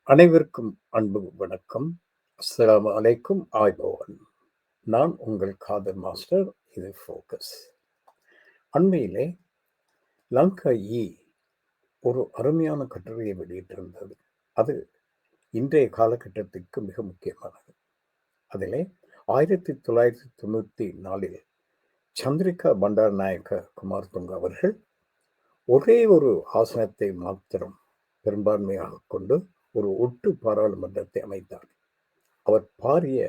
அனைவருக்கும் அன்பு வணக்கம். அஸ்ஸலாமு அலைக்கும் ஆய்பவன். நான் உங்கள் காதர் மாஸ்டர். இது ஃபோக்கஸ். அண்மையிலே லங்கா ஒரு அருமையான கட்டுரையை வெளியிட்டிருந்தது. அது இன்றைய காலகட்டத்திற்கு மிக முக்கியமானது. அதிலே 1994 சந்திரிகா பண்டாரநாயக்க குமாரதுங்க அவர்கள் ஒரே ஒரு ஆசனத்தை மாத்திரம் பெரும்பான்மையாக கொண்டு ஒரு ஒட்டு பாராளுமன்றத்தை அமைத்தார். அவர் பாரிய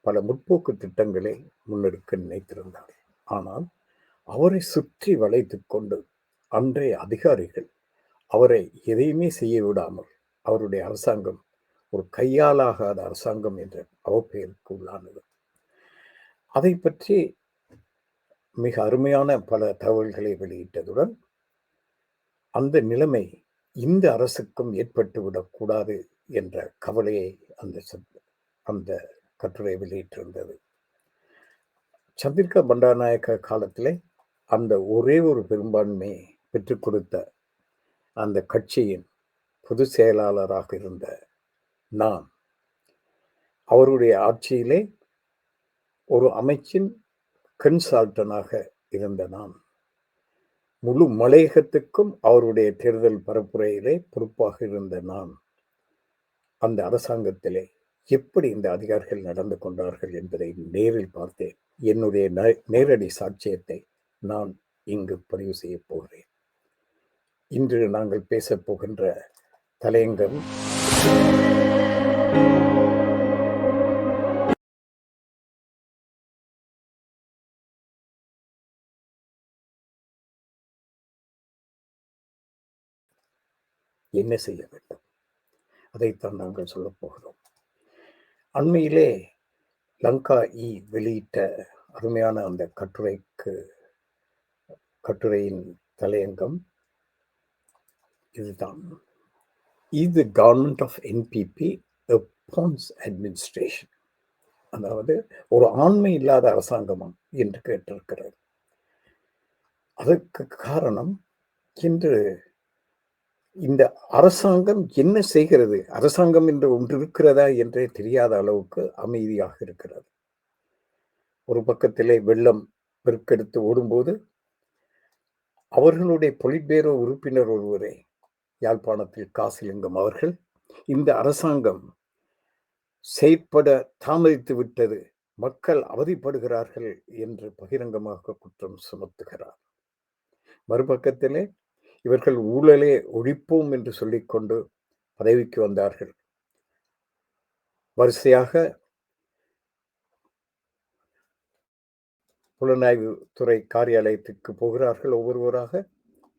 பல முற்போக்கு திட்டங்களை முன்னெடுக்க நினைத்திருந்தார். ஆனால் அவரை சுற்றி வளைத்துக் கொண்டு அன்றைய அதிகாரிகள் அவரை எதையுமே செய்ய விடாமல் அவருடைய அரசாங்கம் ஒரு கையாலாகாத அரசாங்கம் என்ற அவப்பெயருக்கு உள்ளானது. அதை பற்றி மிக அருமையான பல தகவல்களை வெளியிட்டதுடன் அந்த நிலைமை இந்த அரசுக்கும் ஏற்பட்டுவிடக் கூடாது என்ற கவலையை அந்த கட்டுரை வெளியிட்டிருந்தது. சந்திரிகா பண்டாரநாயக்க காலத்திலே அந்த ஒரே ஒரு பெரும்பான்மையை பெற்றுக் கொடுத்த அந்த கட்சியின் பொதுச் செயலாளராக இருந்த நான், அவருடைய ஆட்சியிலே ஒரு அமைச்சின் கன்சல்டனாக இருந்த நான், முழு மலையகத்துக்கும் அவருடைய தேர்தல் பரப்புரையிலே பொறுப்பாக இருந்த நான், அந்த அரசாங்கத்திலே எப்படி இந்த அதிகாரிகள் நடந்து கொண்டார்கள் என்பதை நேரில் பார்த்தேன். என்னுடைய நேரடி சாட்சியத்தை நான் இங்கு பதிவு செய்ய போகிறேன். இன்று நாங்கள் பேசப் போகின்ற தலையங்கம் என்ன செய்ய வேண்டும், அதைத்தான் நாங்கள் சொல்லப் போகிறோம். அண்மையிலே லங்கா வெளியிட்ட அருமையான அந்த கட்டுரையின் தலையங்கம் இதுதான். இது கவர்மெண்ட் ஆஃப் என்பிபி பான்ஸ் அட்மினிஸ்ட்ரேஷன், அதாவது ஒரு ஆண்மை இல்லாத அரசாங்கமா என்று கேட்டிருக்கிறது. அதற்கு காரணம், இன்று இந்த அரசாங்கம் என்ன செய்கிறது, அரசாங்கம் என்று ஒன்று இருக்கிறதா என்றே தெரியாத அளவுக்கு அமைதியாக இருக்கிறது. ஒரு பக்கத்திலே வெள்ளம் பெருக்கெடுத்து ஓடும்போது அவர்களுடைய பொலிட்பீரோ உறுப்பினர் ஒருவரே, யாழ்ப்பாணத்தில் காசிலிங்கம் அவர்கள், இந்த அரசாங்கம் செயற்பட தாமதித்து விட்டது, மக்கள் அவதிப்படுகிறார்கள் என்று பகிரங்கமாக குற்றம் சுமத்துகிறார். மறுபக்கத்திலே இவர்கள் ஊழலை ஒழிப்போம் என்று சொல்லிக்கொண்டு பதவிக்கு வந்தார்கள். வரிசையாக புலனாய்வு துறை காரியாலயத்திற்கு போகிறார்கள். ஒவ்வொருவராக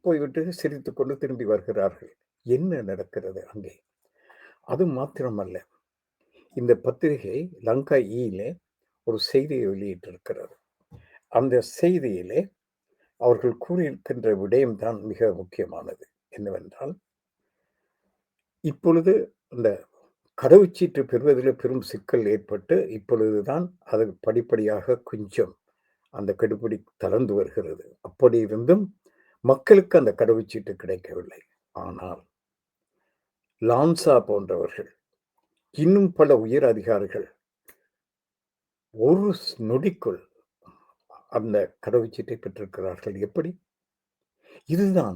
போய்விட்டு சிரித்துக் கொண்டு திரும்பி வருகிறார்கள். என்ன நடக்கிறது அங்கே? அது மாத்திரமல்ல, இந்த பத்திரிகை லங்கா ஒரு செய்தியை வெளியிட்டிருக்கிறது. அந்த செய்தியிலே அவர்கள் கூறியிருக்கின்ற விடயம்தான் மிக முக்கியமானது. என்னவென்றால், இப்பொழுது இந்த கடவுச்சீட்டு பெறுவதில் பெரும் சிக்கல் ஏற்பட்டு இப்பொழுதுதான் அது படிப்படியாக கொஞ்சம் அந்த கெடுபிடி தளர்ந்து வருகிறது. அப்படி இருந்தும் மக்களுக்கு அந்த கடவுச்சீட்டு கிடைக்கவில்லை. ஆனால் லான்சா போன்றவர்கள், இன்னும் பல உயர் அதிகாரிகள் ஒரு நொடிக்குள் அந்த கடவுச்சீட்டை பெற்றிருக்கிறார்கள். எப்படி? இதுதான்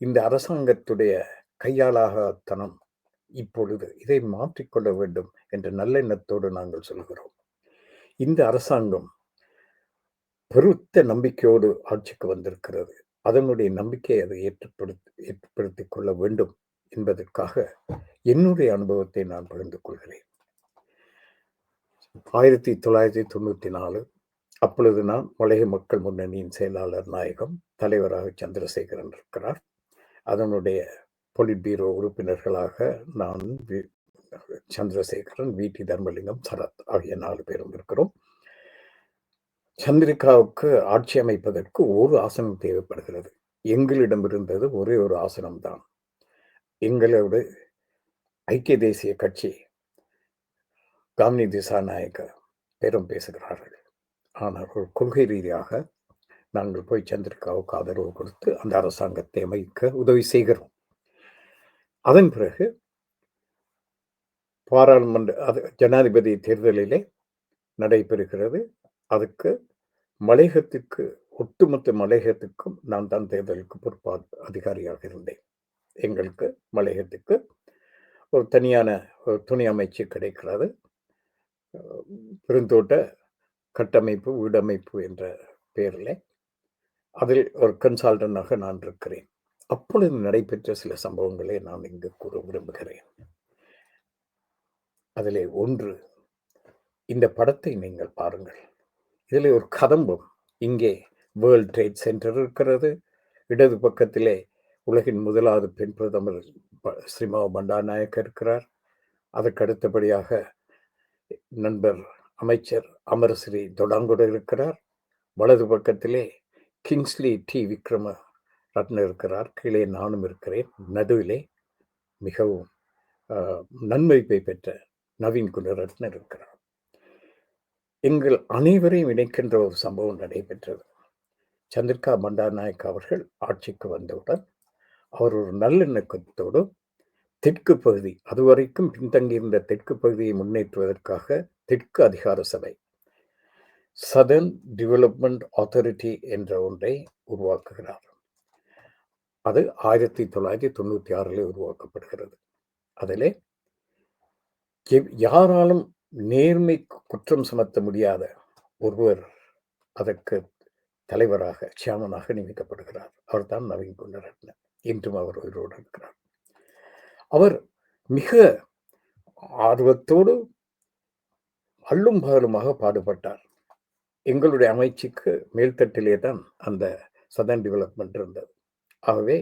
இந்த அரசாங்கத்துடைய கையாளாகத்தனம். இப்பொழுது இதை மாற்றிக்கொள்ள வேண்டும் என்ற நல்லெண்ணத்தோடு நாங்கள் சொல்கிறோம். இந்த அரசாங்கம் பெருத்த நம்பிக்கையோடு ஆட்சிக்கு வந்திருக்கிறது. அதனுடைய நம்பிக்கையை அதை ஏற்படுத்திக் கொள்ள வேண்டும் என்பதற்காக என்னுடைய அனுபவத்தை நான் பகிர்ந்து கொள்கிறேன். 1994 அப்பொழுது நான் மலைய மக்கள் முன்னணியின் செயலாளர் நாயகம், தலைவராக சந்திரசேகரன் இருக்கிறார். அதனுடைய பொலிட் பீரோ உறுப்பினர்களாக நான், சந்திரசேகரன், வி.டி. தர்மலிங்கம், சரத் ஆகிய 4 பேரும் இருக்கிறோம். சந்திரிகாவுக்கு ஆட்சி அமைப்பதற்கு ஒரு ஆசனம் தேவைப்படுகிறது. எங்களிடம் இருந்தது ஒரே ஒரு ஆசனம்தான். எங்களோடு ஐக்கிய தேசிய கட்சி காமினி திசாநாயக்க பேரும் பேசுகிறார்கள். ஆனால் ஒரு கொள்கை ரீதியாக நாங்கள் போய் சந்திரிகாவுக்கு ஆதரவு கொடுத்து அந்த அரசாங்கத்தை அமைக்க உதவி செய்கிறோம். அதன் பிறகு பாராளுமன்ற ஜனாதிபதி தேர்தலிலே நடைபெறுகிறது. அதுக்கு மலையகத்திற்கு ஒட்டுமொத்த மலையகத்துக்கும் நான் தான் தேர்தலுக்கு அதிகாரியாக இருந்தேன். எங்களுக்கு மலையகத்துக்கு ஒரு தனியான ஒரு துணை அமைச்சு கிடைக்கிறது. பெருந்தோட்ட கட்டமைப்பு, வீடமைப்பு என்ற பெயரில் அதில் ஒரு கன்சால்டன்டாக நான் இருக்கிறேன். அப்பொழுது நடைபெற்ற சில சம்பவங்களை நான் இங்கு கூற விரும்புகிறேன். அதிலே ஒன்று, இந்த படத்தை நீங்கள் பாருங்கள். இதில் ஒரு கதம்பம். இங்கே வேர்ல்ட் ட்ரேட் சென்டர் இருக்கிறது. இடது பக்கத்திலே உலகின் முதலாவது பெண் பிரதமர் ஸ்ரீமா பண்டாநாயக்க இருக்கிறார். அதற்கு அடுத்தபடியாக நண்பர் அமைச்சர் அமரஸ்ரீ தொடாங்குட இருக்கிறார். வலது பக்கத்திலே கிங்ஸ்லி டி விக்ரம ரத்ன இருக்கிறார். கீழே நானும் இருக்கிறேன். நடுவிலே மிகவும் நன்மதிப்பை பெற்ற நவீன் குணரத்ன இருக்கிறார். எங்கள் அனைவரையும் இணைக்கின்ற ஒரு சம்பவம் நடைபெற்றது. சந்திரிகா பண்டாநாயக் அவர்கள் ஆட்சிக்கு வந்தவுடன் அவர் ஒரு நல்லெண்ணக்கத்தோடு தெற்கு பகுதி, அதுவரைக்கும் பின்தங்கியிருந்த தெற்கு பகுதியை முன்னேற்றுவதற்காக தெற்கு அதிகார சபை, சதர்ன் டெவலப்மெண்ட் அத்தாரிட்டி என்ற ஒன்றை உருவாக்குகிறார். அது 1996 உருவாக்கப்படுகிறது. அதிலே யாராலும் நேர்மை குற்றம் சுமத்த முடியாத ஒருவர் அதற்கு தலைவராக, சேர்மனாக நியமிக்கப்படுகிறார். அவர் தான் நவீன் குணரத்ன. இன்றும் அவர் உயிரோடு இருக்கிறார். அவர் மிக ஆர்வத்தோடு அள்ளும் பகலுமாக பாடுபட்டார். எங்களுடைய அமைச்சுக்கு மேல்தட்டிலே தான் அந்த சதர்ன் டெவலப்மெண்ட் இருந்தது. ஆகவே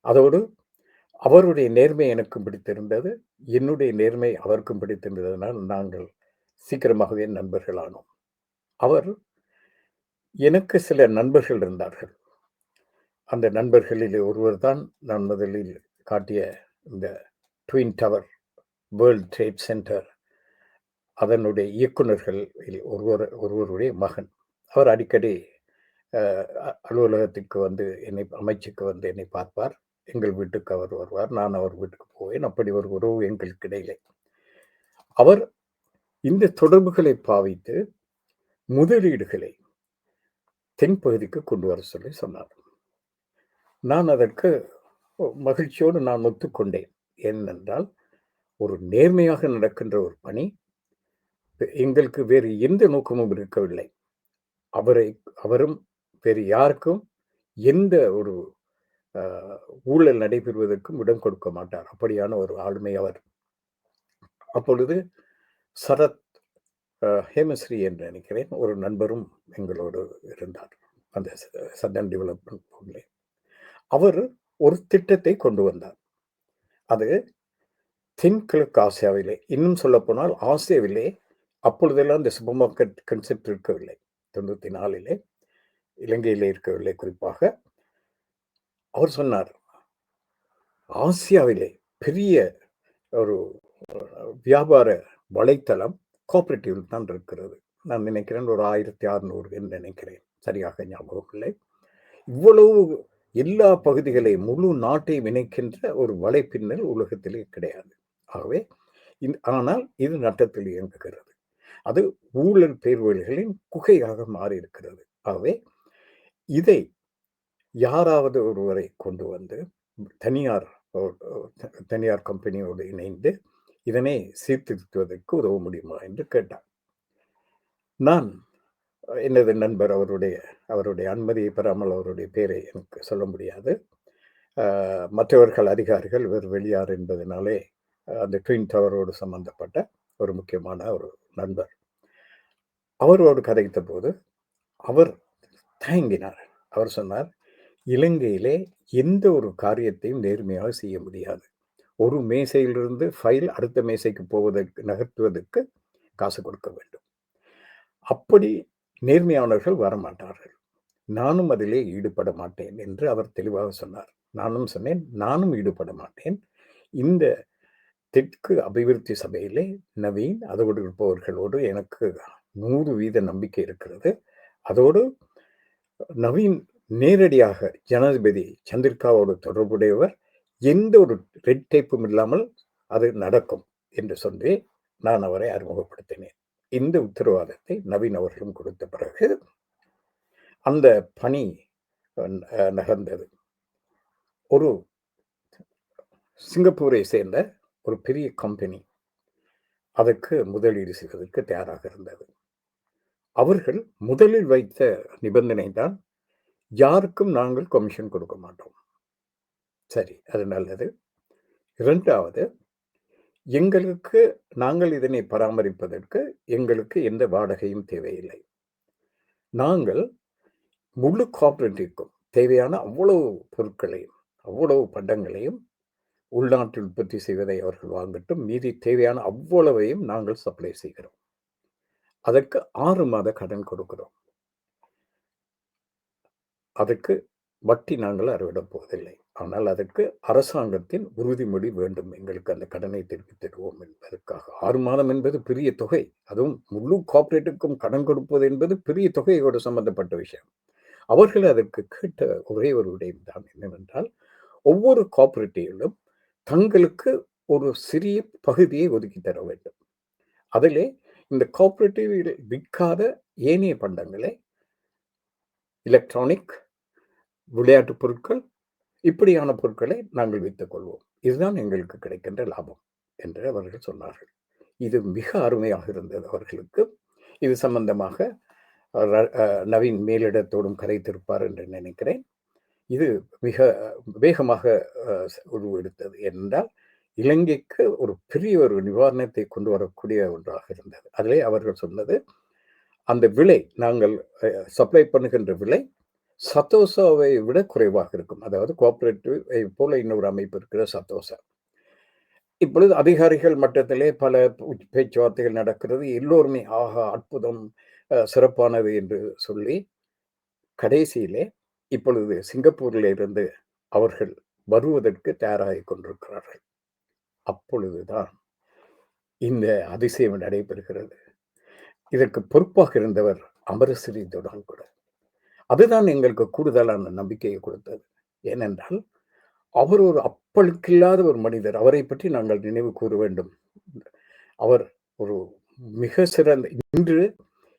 அதோடு அவருடைய நேர்மை எனக்கும் பிடித்திருந்தது, என்னுடைய நேர்மை அவருக்கும் பிடித்திருந்ததனால் நாங்கள் சீக்கிரமாகவே நண்பர்களானோம். அவர் எனக்கு சில நண்பர்கள் இருந்தார்கள். அந்த நண்பர்களில் ஒருவர் தான் நான் முதலில் காட்டிய இந்த twin tower world trade centre அதனுடைய இயக்குநர்கள் ஒருவருடைய மகன். அவர் அடிக்கடி அலுவலகத்திற்கு வந்து அமைச்சுக்கு வந்து என்னை பார்ப்பார். எங்கள் வீட்டுக்கு அவர் வருவார், நான் அவர் வீட்டுக்கு போவேன். அப்படி ஒரு உறவு எங்களுக்கு இடையிலே. அவர் இந்த தொடர்புகளை பாவித்து முதலீடுகளை தென்பகுதிக்கு கொண்டு வர சொல்லி சொன்னார். நான் அதற்கு மகிழ்ச்சியோடு நான் ஒத்துக்கொண்டேன். ஏனென்றால் ஒரு நேர்மையாக நடக்கின்ற ஒரு பணி, எங்களுக்கு வேறு எந்த நோக்கமும் இருக்கவில்லை. அவரும் வேறு யாருக்கும் எந்த ஒரு ஊழல் நடைபெறுவதற்கும் இடம் கொடுக்க மாட்டார். அப்படியான ஒரு ஆளுமை அவர். அப்பொழுது சரத் ஹேமஸ்ரீ என்று நினைக்கிறேன் ஒரு நண்பரும் எங்களோடு இருந்தார் அந்த சதர்ன் டெவலப்மெண்ட் போர்டிலே. அவர் ஒரு திட்டத்தை கொண்டு வந்தார். அது தென்கிழக்கு ஆசியாவிலே, இன்னும் சொல்ல போனால் ஆசியாவிலே அப்பொழுதெல்லாம் இந்த சூப்பர் மார்க்கெட் கன்செப்ட் இருக்கவில்லை. 94 இலங்கையிலே இருக்கவில்லை. குறிப்பாக அவர் சொன்னார், ஆசியாவிலே பெரிய ஒரு வியாபார வலைத்தளம் கோஆபரேட்டிவ் தான் இருக்கிறது. நான் நினைக்கிறேன் ஒரு 1600 என்று நினைக்கிறேன், சரியாக ஞாபகம் இல்லை. இவ்வளவு எல்லா பகுதிகளையும் முழு நாட்டையும் இணைக்கின்ற ஒரு வலைப்பின்னல் உலகத்திலே கிடையாது. ஆகவே ஆனால் இது நட்டத்தில் இயங்குகிறது. அது ஊழல் பேர்வழிகளின் குகையாக மாறி இருக்கிறது. ஆகவே இதை யாராவது ஒருவரை கொண்டு வந்து தனியார் கம்பெனியோடு இணைந்து இதனை சீர்திருத்துவதற்கு உதவ முடியுமா என்று கேட்டார். நான் எனது நண்பர் அவருடைய அனுமதியை பெறாமல் அவருடைய பெயரை எனக்கு சொல்ல முடியாது. மற்றவர்கள் அதிகாரிகள் வேறு வெளியார் என்பதனாலே அந்த ட்வின் டவரோடு சம்பந்தப்பட்ட ஒரு முக்கியமான ஒரு நண்பர். அவரோடு கதைத்த போது அவர் தயங்கினார். அவர் சொன்னார், இலங்கையிலே எந்த ஒரு காரியத்தையும் நேர்மையாக செய்ய முடியாது. ஒரு மேசையிலிருந்து ஃபைல் அடுத்த மேசைக்கு நகர்த்துவதற்கு காசு கொடுக்க வேண்டும். அப்படி நேர்மையானவர்கள் வரமாட்டார்கள். நானும் அதிலே ஈடுபட மாட்டேன் என்று அவர் தெளிவாக சொன்னார். நானும் சொன்னேன், நானும் ஈடுபட மாட்டேன். இந்த தெற்கு அபிவிருத்தி சபையிலே நவீன் அதோடு இருப்பவர்களோடு எனக்கு 100% நம்பிக்கை இருக்கிறது. அதோடு நவீன் நேரடியாக ஜனாதிபதி சந்திரிகாவோடு தொடர்புடையவர். எந்த ஒரு ரெட் டேப்பும் இல்லாமல் அது நடக்கும். என்று சொல்லி நான் அவரை அறிமுகப்படுத்தினேன். இந்த உத்தரவாதத்தை நவீன் அவர்களும் கொடுத்த பிறகு அந்த பணி நகர்ந்தது. ஒரு சிங்கப்பூரை சேர்ந்த ஒரு பெரிய கம்பெனி அதற்கு முதலீடு செய்வதற்கு தயாராக இருந்தது. அவர்கள் முதலில் வைத்த நிபந்தனை தான், யாருக்கும் நாங்கள் கமிஷன் கொடுக்க மாட்டோம். சரி, அது நல்லது. 2வது, எங்களுக்கு நாங்கள் இதனை பராமரிப்பதற்கு எங்களுக்கு எந்த வாடகையும் தேவையில்லை. நாங்கள் முழு கோஆப்பரேட்டிவ்க்கும் தேவையான அவ்வளவு பொருட்களையும், அவ்வளவு பண்டங்களையும் உள்நாட்டில் உற்பத்தி செய்வதை அவர்கள் வாங்கட்டும். மீதி தேவையான அவ்வளவையும் நாங்கள் சப்ளை செய்கிறோம். அதற்கு 6 மாத கடன் கொடுக்கிறோம். அதற்கு வட்டி நாங்கள் அறவிடப் போவதில்லை. ஆனால் அதற்கு அரசாங்கத்தின் உறுதிமொழி வேண்டும். எங்களுக்கு அந்த கடனை திருப்பித் தருவோம் என்பதற்காக. 6 மாதம் என்பது பெரிய தொகை. அதுவும் முழு கோஆப்பரேட்டுக்கும் கடன் கொடுப்பது என்பது பெரிய தொகையோடு சம்பந்தப்பட்ட விஷயம். அவர்கள் அதற்கு கேட்ட ஒரே ஒரு விடயம் தான் என்னவென்றால், ஒவ்வொரு கோஆப்பரேட்டிவ்லும் தங்களுக்கு ஒரு சிறிய பகுதியை ஒதுக்கி தர வேண்டும். அதிலே இந்த கோஆப்பரேட்டிவில் விற்காத ஏனைய பண்டங்களை, எலக்ட்ரானிக், விளையாட்டுப் பொருட்கள், இப்படியான பொருட்களை நாங்கள் விற்றுக் கொள்வோம். இதுதான் எங்களுக்கு கிடைக்கின்ற லாபம் என்று அவர்கள் சொன்னார்கள். இது மிக அருமையாக இருந்தது அவர்களுக்கு. இது சம்பந்தமாக நவீன் மேலிடத்தோடும் கதைத்திருப்பார் என்று நினைக்கிறேன். இது மிக வேகமாக உருவெடுத்தது. என்றால் இலங்கைக்கு ஒரு பெரிய ஒரு நிவாரணத்தை கொண்டு வரக்கூடிய ஒன்றாக இருந்தது. அதிலே அவர்கள் சொன்னது, அந்த விலை, நாங்கள் சப்ளை பண்ணுகின்ற விலை சத்தோசாவை விட குறைவாக இருக்கும். அதாவது கோஆப்பரேட்டிவ் போல இன்னொரு அமைப்பு இருக்கிற சத்தோசா. இப்பொழுது அதிகாரிகள் மட்டத்திலே பல பேச்சுவார்த்தைகள் நடக்கிறது. எல்லோருமே ஆஹா, அற்புதம், சிறப்பானது என்று சொல்லி கடைசியிலே இப்பொழுது சிங்கப்பூரில் இருந்து அவர்கள் வருவதற்கு தயாராகிக் கொண்டிருக்கிறார்கள். அப்பொழுதுதான் இந்த அதிசயம் நடைபெறுகிறது. இதற்கு பொறுப்பாக இருந்தவர் அமரசிறி தொடான் கூட. அதுதான் எங்களுக்கு கூடுதலான நம்பிக்கையை கொடுத்தது. ஏனென்றால் அவர் ஒரு அப்பழுக்கில்லாத ஒரு மனிதர். அவரை பற்றி நாங்கள் நினைவு கூற வேண்டும். அவர் ஒரு மிக சிறந்த, இன்று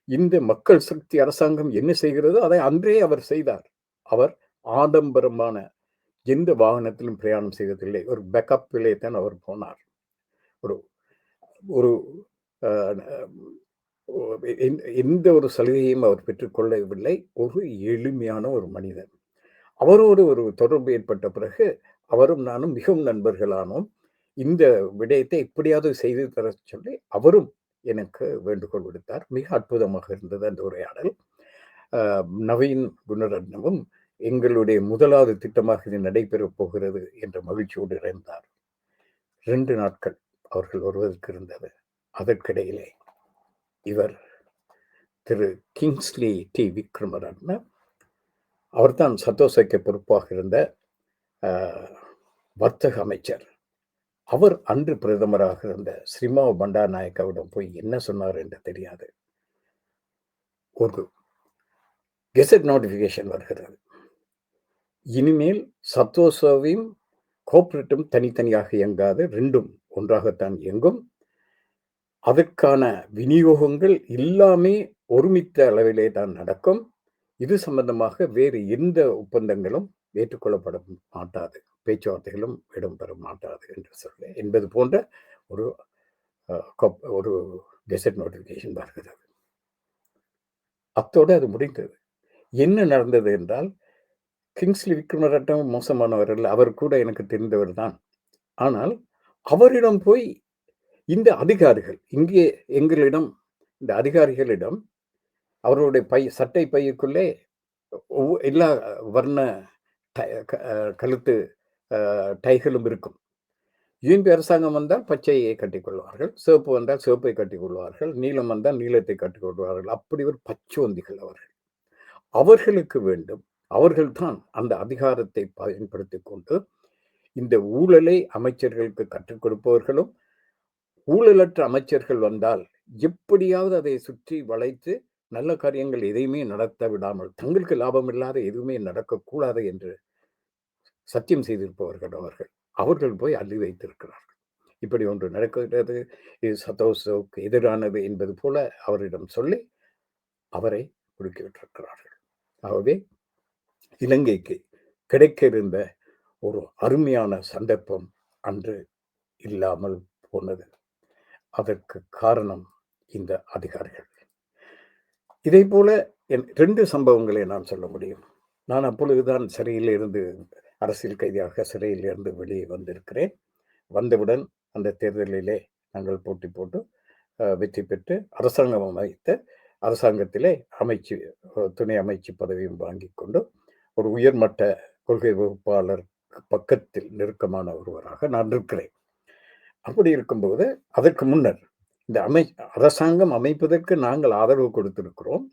இந்த மக்கள் சக்தி அரசாங்கம் என்ன செய்கிறதோ அதை அன்றே அவர் செய்தார். அவர் ஆடம்பரமான எந்த வாகனத்திலும் பிரயாணம் செய்வதில்லை. ஒரு பேக்கப்பிலே தான் அவர் போனார். ஒரு ஒரு எந்த ஒரு சலுகையும் அவர் பெற்றுக்கொள்ளவில்லை. ஒரு எளிமையான ஒரு மனிதர். அவரோடு ஒரு தொடர்பு ஏற்பட்ட பிறகு அவரும் நானும் மிகவும் நண்பர்களானோம். இந்த விடயத்தை எப்படியாவது செய்து தர சொல்லி அவரும் எனக்கு வேண்டுகோள் விடுத்தார். மிக அற்புதமாக இருந்தது அந்த உரையாடல். நவீன் குணரட்னமும் எங்களுடைய முதலாவது திட்டமாக இது நடைபெறப் போகிறது என்ற மகிழ்ச்சியோடு இருந்தார். 2 நாட்கள் அவர்கள் வருவதற்கு இருந்தது. அதற்கிடையிலே இவர் திரு கிங்ஸ்லி டி விக்ரமரட்ன, அவர்தான் சத்தோசைக்கு பொறுப்பாக இருந்த வர்த்தக அமைச்சர். அவர் அன்று பிரதமராக இருந்த ஸ்ரீமாவ் பண்டாரநாயக்காவிடம் போய் என்ன சொன்னார் என்று தெரியாது. ஒரு கெசட் நோட்டிபிகேஷன் வருகிறது. இனிமேல் சத்தோசாவையும் கோஆப்பரேட்டும் தனித்தனியாக இயங்காது, 2ம் ஒன்றாகத்தான் இயங்கும். அதற்கான விநியோகங்கள் எல்லாமே ஒருமித்த அளவிலே தான் நடக்கும். இது சம்பந்தமாக வேறு எந்த ஒப்பந்தங்களும் ஏற்றுக்கொள்ளப்பட மாட்டாது, பேச்சுவார்த்தைகளும் இடம்பெற மாட்டாது என்று சொல்ல என்பது போன்ற ஒரு ஒரு கெசட் நோட்டிபிகேஷன் வருகிறது. அத்தோடு அது முடிந்தது. என்ன நடந்தது என்றால், கிங்ஸ்லி விக்ரமரட்னம் மோசமானவர் அல்ல. அவர் கூட எனக்கு தெரிந்தவர் தான். ஆனால் அவரிடம் போய் இந்த அதிகாரிகள், இங்கே எங்களிடம், இந்த அதிகாரிகளிடம் அவர்களுடைய சட்டை பையுக்குள்ளே எல்லா வர்ண கழுத்து டைகளும் இருக்கும். யூஎன்பி அரசாங்கம் வந்தால் பச்சையை கட்டிக்கொள்வார்கள், சிவப்பு வந்தால் சிவப்பை கட்டிக்கொள்வார்கள், நீலம் வந்தால் நீளத்தை கட்டிக்கொள்வார்கள். அப்படி ஒரு பச்சோந்திகள் அவர்கள். அவர்களுக்கு வேண்டும், அவர்கள்தான் அந்த அதிகாரத்தை பயன்படுத்திக் கொண்டு இந்த ஊழலை அமைச்சர்களுக்கு கற்றுக் கொடுப்பவர்களும், ஊழலற்ற அமைச்சர்கள் வந்தால் எப்படியாவது அதை சுற்றி வளைத்து நல்ல காரியங்கள் எதையுமே நடத்த விடாமல், தங்களுக்கு லாபம் இல்லாத எதுவுமே நடக்கக்கூடாது என்று சத்தியம் செய்திருப்பவர்கள் அவர்கள். அவர்கள் போய் அள்ளி வைத்திருக்கிறார்கள். இப்படி ஒன்று நடக்கிறது, இது சதோசோவுக்கு எதிரானது என்பது போல அவரிடம் சொல்லி அவரை குறுக்கிவிட்டிருக்கிறார்கள். ஆகவே இலங்கைக்கு கிடைக்க இருந்த ஒரு அருமையான சந்தர்ப்பம் அன்று இல்லாமல் போனது. அதற்கு காரணம் இந்த அதிகாரிகள். இதை போல 2 சம்பவங்களை நான் சொல்ல முடியும். நான் அப்பொழுதுதான் சிறையில் இருந்து அரசியல் கைதியாக சிறையில் இருந்து வெளியே வந்திருக்கிறேன். வந்தவுடன் அந்த தேர்தலிலே நாங்கள் போட்டி போட்டு வெற்றி பெற்று அரசாங்கம் அமைத்த அரசாங்கத்திலே துணை அமைச்சு பதவியும் வாங்கிக் கொண்டு ஒரு உயர்மட்ட கொள்கை வகுப்பாளர் பக்கத்தில் நெருக்கமான ஒருவராக நான் இருக்கிறேன். அப்படி இருக்கும்போது அதற்கு முன்னர் இந்த அரசாங்கம் அமைப்பதற்கு நாங்கள் ஆதரவு கொடுத்திருக்கிறோம்.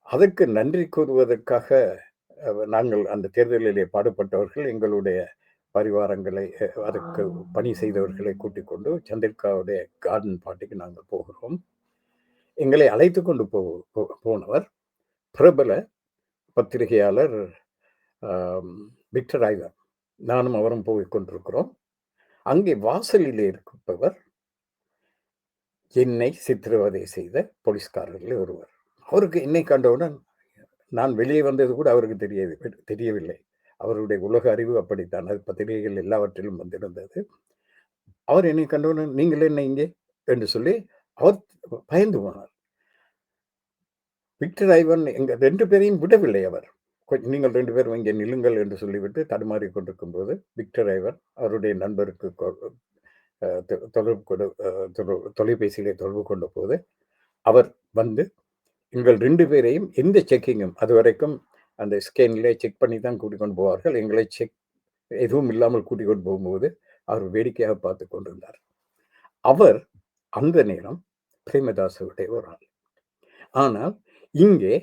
அதற்கு நன்றி கூறுவதற்காக நாங்கள் அந்த தேர்தலிலே பாடுபட்டவர்கள் எங்களுடைய பரிவாரங்களை அதற்கு பணி செய்தவர்களை கூட்டிக் கொண்டு சந்திரிகாவுடைய கார்டன் பார்ட்டிக்கு நாங்கள் போகிறோம். எங்களை அழைத்து கொண்டு போனவர் பிரபல பத்திரிகையாளர் விக்டர் ஐவர். நானும் அவரும் போய் கொண்டிருக்கிறோம். அங்கே வாசலிலே இருப்பவர் என்னை சித்திரவதை செய்த போலீஸ்காரர்கள் ஒருவர். அவருக்கு என்னை கண்டவுடன் நான் வெளியே வந்தது கூட அவருக்கு தெரியவில்லை. அவருடைய உலக அறிவு அப்படித்தான். அது பத்திரிகைகள் எல்லாவற்றிலும் வந்திருந்தது. அவர் என்னை கண்டவுடன் நீங்கள் என்ன இங்கே என்று சொல்லி அவர் பயந்து போனார். விக்டர் ஐவன் எங்க 2 பேரையும் விடவில்லை அவர். நீங்கள் 2 பேரும் இங்கே நில்லுங்கள் என்று சொல்லிவிட்டு தடுமாறி கொண்டிருக்கும் போது விக்டர் ஐவன் அவருடைய நண்பருக்கு தொலைபேசியிலே தொடர்பு கொண்ட போது அவர் வந்து எங்கள் 2 பேரையும் எந்த செக்கிங்கும் அதுவரைக்கும் அந்த ஸ்கேனிலே செக் பண்ணி தான் கூட்டிக் கொண்டு போவார்கள். எங்களை செக் எதுவும் இல்லாமல் கூட்டிக் கொண்டு போகும்போது அவர் வேடிக்கையாக பார்த்து கொண்டிருந்தார். அவர் அந்த நேரம் பிரேமதாசவுடைய ஒரு ஆள். ஆனால் இங்கே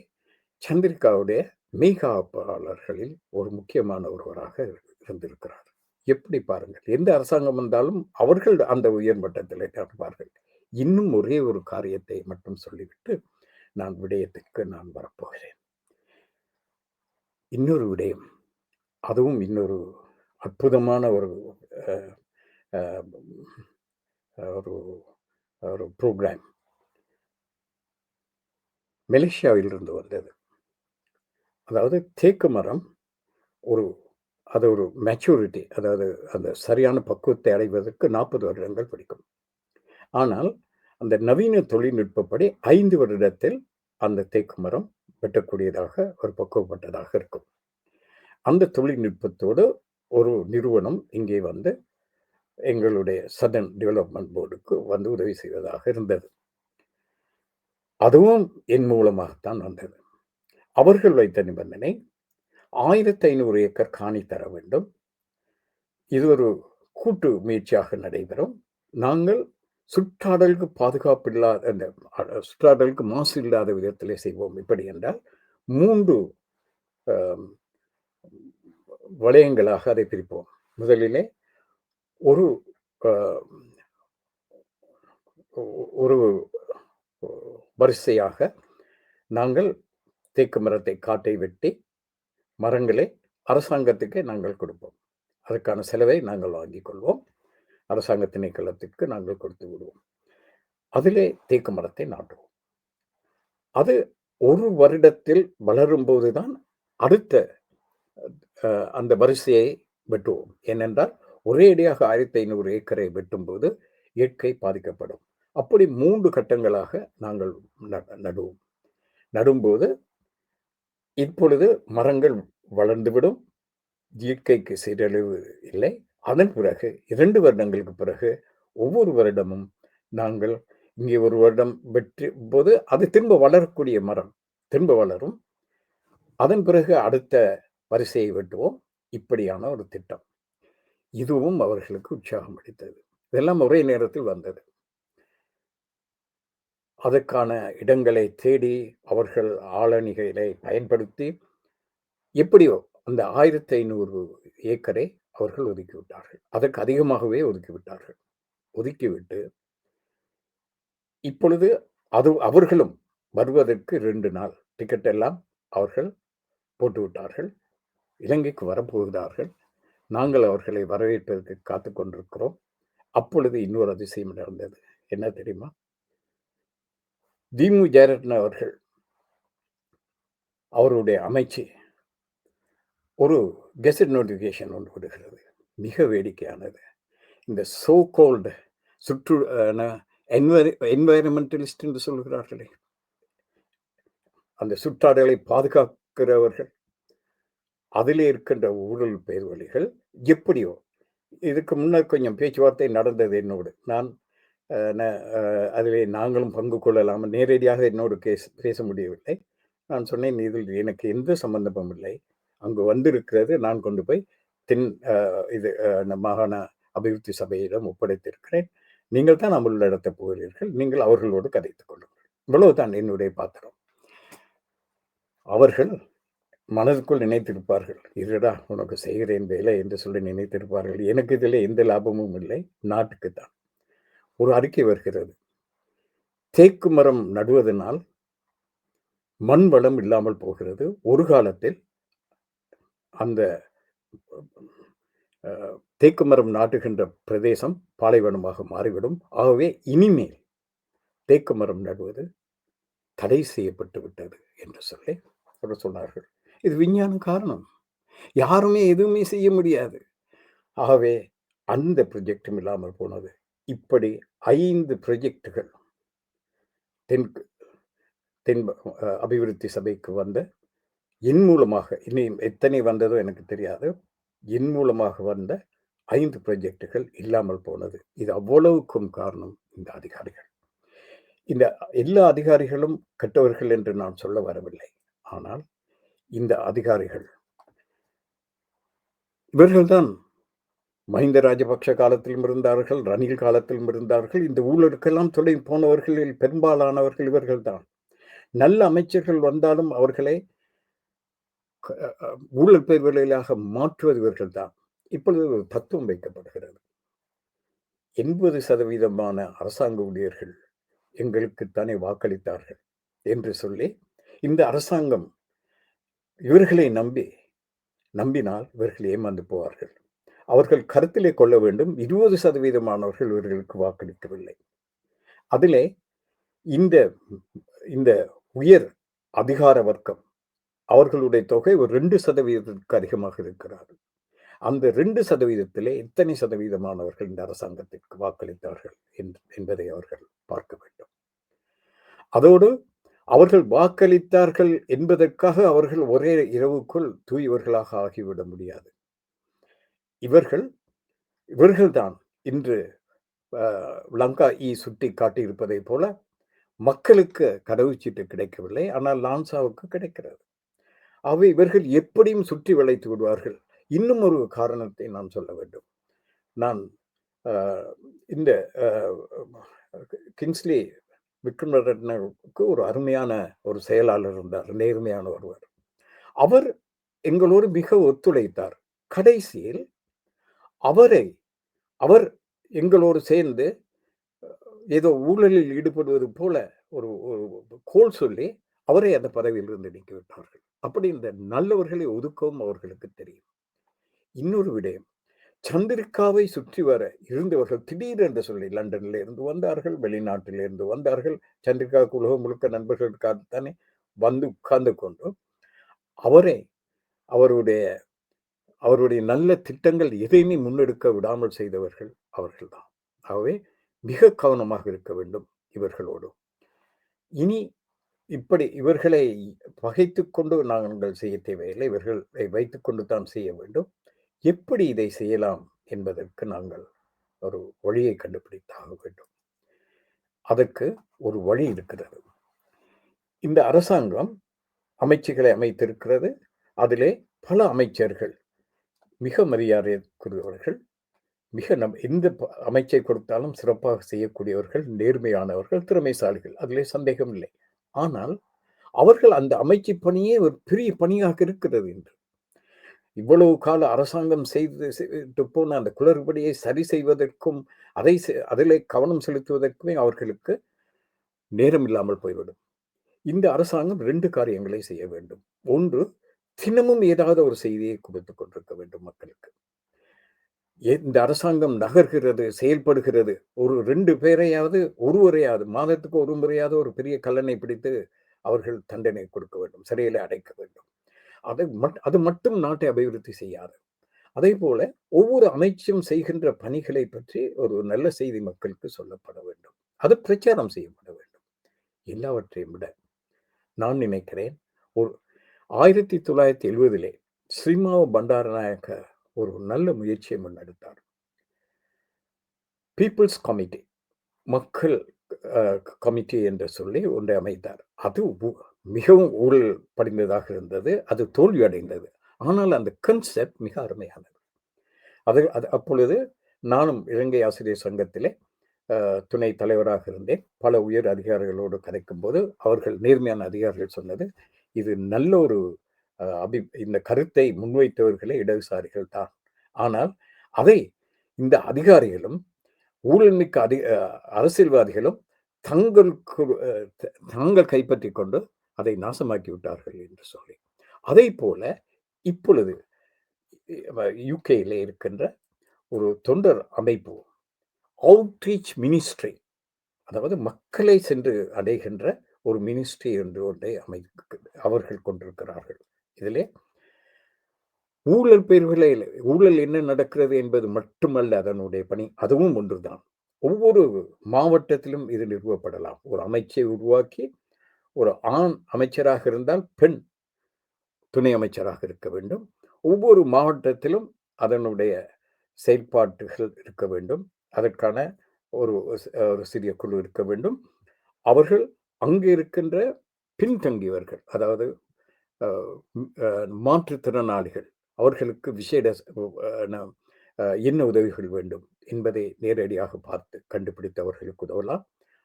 சந்திரிகாவுடைய மெய்காப்பாளர்களில் ஒரு முக்கியமான ஒருவராக இருந்திருக்கிறார். எப்படி பாருங்கள், எந்த அரசாங்கம் வந்தாலும் அவர்கள் அந்த உயர்மட்டத்தில் இருப்பார்கள். இன்னும் ஒரே ஒரு காரியத்தை மட்டும் சொல்லிவிட்டு நான் விடயத்திற்கு நான் வரப்போகிறேன். இன்னொரு விடயம், அதுவும் இன்னொரு அற்புதமான ஒரு ஒரு ப்ரோக்ராம் மலேசியாவில் இருந்து வந்தது. அதாவது தேக்கு மரம் அது ஒரு மெச்சூரிட்டி, அதாவது அந்த சரியான பக்குவத்தை அடைவதற்கு 40 வருடங்கள் பிடிக்கும். ஆனால் அந்த நவீன தொழில்நுட்பப்படி 5 வருடத்தில் அந்த தேக்கு மரம் வெட்டக்கூடியதாக ஒரு பக்குவப்பட்டதாக இருக்கும். அந்த தொழில்நுட்பத்தோடு ஒரு நிறுவனம் இங்கே வந்து எங்களுடைய சதர்ன் டெவலப்மெண்ட் போர்டுக்கு வந்து உதவி செய்வதாக இருந்தது. அதுவும் என் மூலமாகத்தான் வந்தது. அவர்கள் வைத்த நிபந்தனை 1500 ஏக்கர் காணி தர வேண்டும். இது ஒரு கூட்டு முயற்சியாக நடைபெறும். நாங்கள் சுற்றாடலுக்கு பாதுகாப்பு இல்லாத, அந்த சுற்றாடலுக்கு மாசு இல்லாத விதத்திலே செய்வோம். இப்படி என்றால் 3 வளையங்களாக அதை பிரிப்போம். முதலிலே ஒரு ஒரு வரிசையாக நாங்கள் தேக்கு மரத்தை காட்டை வெட்டி மரங்களை அரசாங்கத்துக்கு நாங்கள் கொடுப்போம். அதற்கான செலவை நாங்கள் வாங்கிக் கொள்வோம். அரசாங்க திணைக்களத்திற்கு நாங்கள் கொடுத்து விடுவோம். அதிலே தேக்கு மரத்தை நாட்டுவோம். அது ஒரு வருடத்தில் வளரும் போதுதான் அடுத்த அந்த வரிசையை வெட்டுவோம். ஏனென்றால் ஒரே அடியாக 1500 ஏக்கரை வெட்டும்போது இயற்கை பாதிக்கப்படும். அப்படி 3 கட்டங்களாக நாங்கள் நடுவோம். நடும்போது இப்பொழுது மரங்கள் வளர்ந்துவிடும், இயற்கைக்கு சீரழிவு இல்லை. அதன் பிறகு 2 வருடங்களுக்கு பிறகு ஒவ்வொரு வருடமும் நாங்கள் இங்கே ஒரு வருடம் வெற்றி போது அது திரும்ப வளரக்கூடிய மரம் திரும்ப வளரும். அதன் பிறகு அடுத்த வரிசையை வெட்டுவோம். இப்படியான ஒரு திட்டம். இதுவும் அவர்களுக்கு உற்சாகம் அளித்தது. இதெல்லாம் ஒரே நேரத்தில் வந்தது. அதற்கான இடங்களை தேடி அவர்கள் ஆளணிகளை பயன்படுத்தி எப்படியோ அந்த 1500 ஏக்கரை அவர்கள் ஒதுக்கிவிட்டார்கள். அதற்கு அதிகமாகவே ஒதுக்கிவிட்டார்கள். ஒதுக்கிவிட்டு இப்பொழுது அவர்களும் வருவதற்கு 2 நாள் டிக்கெட் எல்லாம் அவர்கள் போட்டுவிட்டார்கள். இலங்கைக்கு வரப்போகிறார்கள். நாங்கள் அவர்களை வரவேற்பதற்கு காத்துக் கொண்டிருக்கிறோம். அப்பொழுது இன்னொரு அதிசயம் நடந்தது. என்ன தெரியுமா? தி.மு. ஜெயரத்னம் அவர்கள், அவருடைய அமைச்சு ஒரு கெசட் நோட்டிஃபிகேஷன் ஒன்று விடுகிறது. மிக வேடிக்கையானது. இந்த சோ கால்டு சுற்று என்வைரன்மென்டலிஸ்ட் என்று சொல்கிறார்களே, அந்த சுற்றாடலை பாதுகாக்கிறவர்கள், அதிலே இருக்கின்ற ஊழல் பேர்வழிகள் எப்படியோ, இதுக்கு முன்னர் கொஞ்சம் பேச்சுவார்த்தை நடந்தது என்னோடு. நான் அதிலே நாங்களும் பங்கு கொள்ளலாம். நேரடியாக என்னோடு பேச முடியவில்லை. நான் சொன்னேன், இதில் எனக்கு எந்த சம்பந்தமும் இல்லை. அங்கு வந்திருக்கிறது நான் கொண்டு போய் தென் இது மாகாண அபிவிருத்தி சபையிடம் ஒப்படைத்திருக்கிறேன். நீங்கள் தான் அமுல் நடத்தப் போகிறீர்கள். நீங்கள் அவர்களோடு கதைத்துக் கொள்ளுங்கள். இவ்வளவுதான் என்னுடைய பாத்திரம். அவர்கள் மனதுக்குள் நினைத்திருப்பார்கள், இருடா உனக்கு செய்கிறேன் வேலை என்று சொல்லி நினைத்திருப்பார்கள். எனக்கு இதில் எந்த லாபமும் இல்லை, நாட்டுக்குத்தான். ஒரு அறிக்கை வருகிறது. தேக்கு மரம் நடுவதனால் மண் வளம் இல்லாமல் போகிறது. ஒரு காலத்தில் அந்த தேக்கு மரம் நாட்டுகின்ற பிரதேசம் பாலைவனமாக மாறிவிடும். ஆகவே இனிமேல் தேக்கு மரம் நடுவது தடை செய்யப்பட்டு விட்டது என்று சொல்லி சொன்னார்கள். இது விஞ்ஞான காரணம். யாருமே எதுவுமே செய்ய முடியாது. ஆகவே அந்த ப்ரொஜெக்டும் இல்லாமல் போனது. இப்படி 5 ப்ரொஜெக்டுகள் தென் அபிவிருத்தி சபைக்கு வந்த என் மூலமாக, இன்னும் எத்தனை வந்ததோ எனக்கு தெரியாது, என் மூலமாக வந்த 5 ப்ரொஜெக்டுகள் இல்லாமல் போனது. இது அவ்வளவுக்கும் காரணம் இந்த அதிகாரிகள். இந்த எல்லா அதிகாரிகளும் கெட்டவர்கள் என்று நான் சொல்ல வரவில்லை. ஆனால் இந்த அதிகாரிகள், இவர்கள்தான் மஹிந்த ராஜபக்ஷ காலத்திலும் இருந்தார்கள், ரணில் காலத்திலும் இருந்தார்கள். இந்த ஊழலுக்கெல்லாம் துணை போனவர்களில் பெரும்பாலானவர்கள் இவர்கள்தான். நல்ல அமைச்சர்கள் வந்தாலும் அவர்களை ஊழல் பேர்வழியாக மாற்றுவது இவர்கள்தான். இப்பொழுது ஒரு தத்துவம் வைக்கப்படுகிறது. 80% அரசாங்க ஊழியர்கள் எங்களுக்குத்தானே வாக்களித்தார்கள் என்று சொல்லி, இந்த அரசாங்கம் இவர்களை நம்பினால் இவர்கள் ஏமாந்து போவார்கள். அவர்கள் கருத்திலே கொள்ள வேண்டும், 20% இவர்களுக்கு வாக்களிக்கவில்லை. அதிலே இந்த உயர் அதிகார வர்க்கம், அவர்களுடைய தொகை ஒரு 2% அதிகமாக இருக்கிறார். அந்த 2%-லே எத்தனை சதவீதமானவர்கள் இந்த அரசாங்கத்திற்கு வாக்களித்தார்கள் என்பதை அவர்கள் பார்க்க வேண்டும். அதோடு அவர்கள் வாக்களித்தார்கள் என்பதற்காக அவர்கள் ஒரே இரவுக்குள் தூயவர்களாக ஆகிவிட முடியாது. இவர்கள்தான் இன்று லங்கா சுட்டி காட்டியிருப்பதை போல மக்களுக்கு கடவுச்சீட்டு கிடைக்கவில்லை, ஆனால் லான்சாவுக்கு கிடைக்கிறது. ஆகவே இவர்கள் எப்படியும் சுற்றி வளைத்து விடுவார்கள். இன்னும் ஒரு காரணத்தை நான் சொல்ல வேண்டும். நான் இந்த கிங்ஸ்லி விக்ரமரட்னவுக்கு ஒரு அருமையான ஒரு செயலாளர் இருந்தார், நேர்மையான ஒருவர். அவர் எங்களோடு மிக ஒத்துழைத்தார். கடைசியில் அவர் எங்களோடு சேர்ந்து ஏதோ ஊழலில் ஈடுபடுவது போல ஒரு கோல் சொல்லி அவரை அந்த பதவியில் இருந்து நீக்கி விட்டார்கள். அப்படி இந்த நல்லவர்களை ஒதுக்கவும் அவர்களுக்கு தெரியும். இன்னொரு விடயம், சந்திரிகாவை சுற்றி வர இருந்தவர்கள் திடீரென்று சொல்லி லண்டன்ல இருந்து வந்தார்கள், வெளிநாட்டில் இருந்து வந்தார்கள். சந்திரிகாவுக்கு உலகம் முழுக்க நண்பர்களுக்காகத்தானே வந்து உட்கார்ந்து கொண்டு அவருடைய நல்ல திட்டங்கள் எதையுமே முன்னெடுக்க விடாமல் செய்தவர்கள் அவர்கள்தான். ஆகவே மிக கவனமாக இருக்க வேண்டும் இவர்களோடு. இனி இப்படி இவர்களை பகைத்துக் கொண்டு நாங்கள் செய்ய தேவையில்லை. இவர்களை வைத்துக் கொண்டு தான் செய்ய வேண்டும். எப்படி இதை செய்யலாம் என்பதற்கு நாங்கள் ஒரு வழியை கண்டுபிடித்தாக வேண்டும். அதற்கு ஒரு வழி இருக்கிறது. இந்த அரசாங்கம் அமைச்சுகளை அமைத்திருக்கிறது. அதிலே பல அமைச்சர்கள் மிக மரியாதைக்குரியவர்கள், எந்த அமைச்சை கொடுத்தாலும் சிறப்பாக செய்யக்கூடியவர்கள், நேர்மையானவர்கள், திறமைசாலிகள். அதிலே சந்தேகம் இல்லை. ஆனால் அவர்கள் அந்த அமைச்சு பணியே ஒரு பெரிய பணியாக இருக்கிறது என்று இவ்வளவு கால அரசாங்கம் செய்து போன அந்த குளறுபடியை சரி செய்வதற்கும் அதிலே கவனம் செலுத்துவதற்குமே அவர்களுக்கு நேரம் இல்லாமல் போய்விடும். இந்த அரசாங்கம் 2 காரியங்களை செய்ய வேண்டும். ஒன்று, தினமும் ஏதாவது ஒரு செய்தியை கொடுத்துக் கொண்டிருக்க வேண்டும் மக்களுக்கு. இந்த அரசாங்கம் நகர்கிறது, செயல்படுகிறது. ஒரு 2 பேரையாவது, ஒருவரையாவது மாதத்துக்கு ஒரு முறையாவது ஒரு பெரிய கள்ளனை பிடித்து அவர்கள் தண்டனை கொடுக்க வேண்டும். சிறையிலே அடைக்க வேண்டும். அது மட்டும் நாட்டை அபிவிருத்தி செய்யாது. அதேபோல ஒவ்வொரு அமைச்சும் செய்கின்ற பணிகளை பற்றி ஒரு நல்ல செய்தி மக்களுக்கு சொல்லப்பட வேண்டும். அது பிரச்சாரம் செய்யப்பட வேண்டும். எல்லாவற்றையும் விட நான் நினைக்கிறேன், ஒரு 1970 ஸ்ரீமாவோ பண்டாரநாயக்க ஒரு நல்ல முயற்சியை முன்னெடுத்தார். பீப்பிள்ஸ் கமிட்டி, மக்கள் அ கமிட்டி என்று சொல்லி ஒன்றை அமைத்தார். அது மிகவும் ஊழல் படிந்ததாக இருந்தது. அது தோல்வி அடைந்தது. ஆனால் அந்த கான்செப்ட் மிக அருமையானது. அது அது அப்பொழுது நானும் இலங்கை ஆசிரியர் சங்கத்திலே துணைத் தலைவராக இருந்தேன். பல உயர் அதிகாரிகளோடு கதைக்கும்போது, அவர்கள் நேர்மையான அதிகாரிகள் சொன்னது, இது நல்ல ஒரு இந்த கருத்தை முன்வைத்தவர்களே இடதுசாரிகள் தான். ஆனால் அதை இந்த அதிகாரிகளும், ஊழல்மிக்க அரசியல்வாதிகளும் தங்களுக்கு தாங்கள் கைப்பற்றிக் கொண்டு அதை நாசமாக்கி விட்டார்கள் என்று சொல்லி. அதைப்போல இப்பொழுது யுகேல இருக்கின்ற ஒரு தொண்டர் அமைப்பு, அவுட்ரீச் மினிஸ்ட்ரி, அதாவது மக்களை சென்று அடைகின்ற ஒரு மினிஸ்ட்ரி என்று ஒன்றை அவர்கள் கொண்டிருக்கிறார்கள். இதிலே ஊழல் பேர்களில் ஊழல் என்ன நடக்கிறது என்பது மட்டுமல்ல அதனுடைய பணி, அதுவும் ஒன்றுதான். ஒவ்வொரு மாவட்டத்திலும் இது நிறுவப்படலாம். ஒரு அமைச்சை உருவாக்கி, ஒரு ஆண் அமைச்சராக இருந்தால் பெண் துணை அமைச்சராக இருக்க வேண்டும். ஒவ்வொரு மாவட்டத்திலும் அதனுடைய செயல்பாட்டுகள் இருக்க வேண்டும். அதற்கான ஒரு ஒரு சிறிய குழு இருக்க வேண்டும். அவர்கள் அங்கு இருக்கின்ற பின்தங்கியவர்கள், அதாவது மாற்றுத்திறனாளிகள், அவர்களுக்கு விசேட என்ன உதவிகள் வேண்டும் என்பதை நேரடியாக பார்த்து கண்டுபிடித்து அவர்களுக்கு உதவலாம்.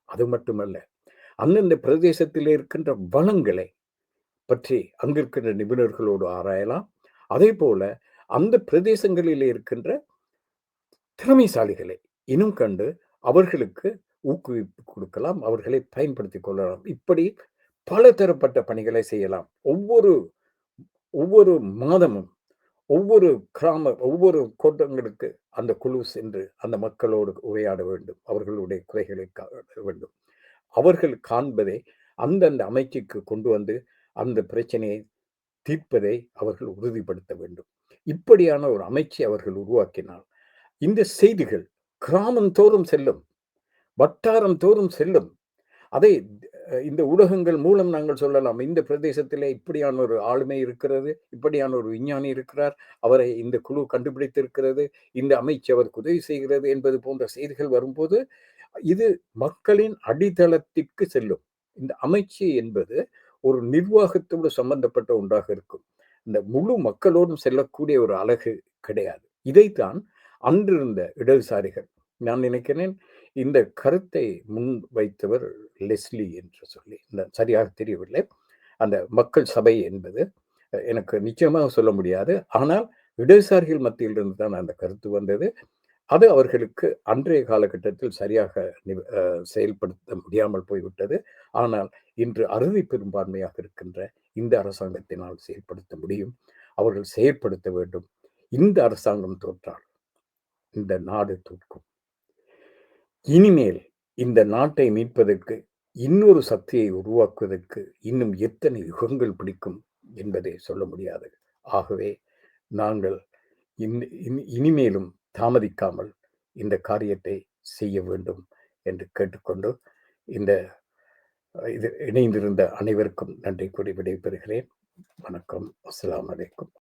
அது மட்டுமல்ல, அந்தந்த பிரதேசத்தில் இருக்கின்ற வளங்களை பற்றி அங்கிருக்கின்ற நிபுணர்களோடு ஆராயலாம். அதே போல அந்த பிரதேசங்களில் இருக்கின்ற திறமைசாலிகளை இனம் கண்டு அவர்களுக்கு ஊக்குவிப்பு கொடுக்கலாம், அவர்களை பயன்படுத்திக் கொள்ளலாம். இப்படி பல தரப்பட்ட பணிகளை செய்யலாம். ஒவ்வொரு மாதமும் ஒவ்வொரு கோட்டங்களுக்கு அந்த குழு சென்று அந்த மக்களோடு உரையாட வேண்டும். அவர்களுடைய குறைகளை காண வேண்டும். அவர்கள் காண்பதை அந்தந்த அமைச்சுக்கு கொண்டு வந்து அந்த பிரச்சனையை தீர்ப்பதை அவர்கள் உறுதிப்படுத்த வேண்டும். இப்படியான ஒரு அமைச்சை அவர்கள் உருவாக்கினால் இந்த செய்திகள் கிராமம் தோறும் செல்லும், வட்டாரம் தோறும் செல்லும். அதை இந்த ஊடகங்கள் மூலம் நாங்கள் சொல்லலாம். இந்த பிரதேசத்திலே இப்படியான ஒரு ஆளுமை இருக்கிறது, இப்படியான ஒரு விஞ்ஞானி இருக்கிறார், அவரை இந்த குழு கண்டுபிடித்திருக்கிறது, இந்த அமைச்சு அவருக்கு உதவி செய்கிறது என்பது போன்ற செய்திகள் வரும்போது இது மக்களின் அடித்தளத்திற்கு செல்லும். இந்த அமைச்சு என்பது ஒரு நிர்வாகத்தோடு சம்பந்தப்பட்ட ஒன்றாக இருக்கும். இந்த முழு மக்களோடும் செல்லக்கூடிய ஒரு அழகு கிடையாது. இதைத்தான் அன்றிருந்த இடதுசாரிகள், நான் நினைக்கிறேன் இந்த கருத்தை முன் வைத்தவர் லெஸ்லி என்று சொல்லி, சரியாக தெரியவில்லை. அந்த மக்கள் சபை என்பது எனக்கு நிச்சயமாக சொல்ல முடியாது. ஆனால் இடதுசாரிகள் மத்தியிலிருந்து தான் அந்த கருத்து வந்தது. அது அவர்களுக்கு அன்றைய காலகட்டத்தில் சரியாக செயல்படுத்த முடியாமல் போய்விட்டது. ஆனால் இன்று அறுதி பெரும்பான்மையாக இருக்கின்ற இந்த அரசாங்கத்தினால் செயல்படுத்த முடியும். அவர்கள் செயல்படுத்த வேண்டும். இந்த அரசாங்கம் தோற்றால் இந்த நாடு தோற்கும். இனிமேல் இந்த நாட்டை மீட்பதற்கு, இன்னொரு சக்தியை உருவாக்குவதற்கு இன்னும் எத்தனை யுகங்கள் பிடிக்கும் என்பதை சொல்ல முடியாது. ஆகவே நாங்கள் இனிமேலும் தாமதிக்காமல் இந்த காரியத்தை செய்ய வேண்டும் என்று கேட்டுக்கொண்டு, இந்த இது இணைந்திருந்த அனைவருக்கும் நன்றி கூறி விடைபெறுகிறேன். வணக்கம். அஸ்ஸலாமு அலைக்கும்.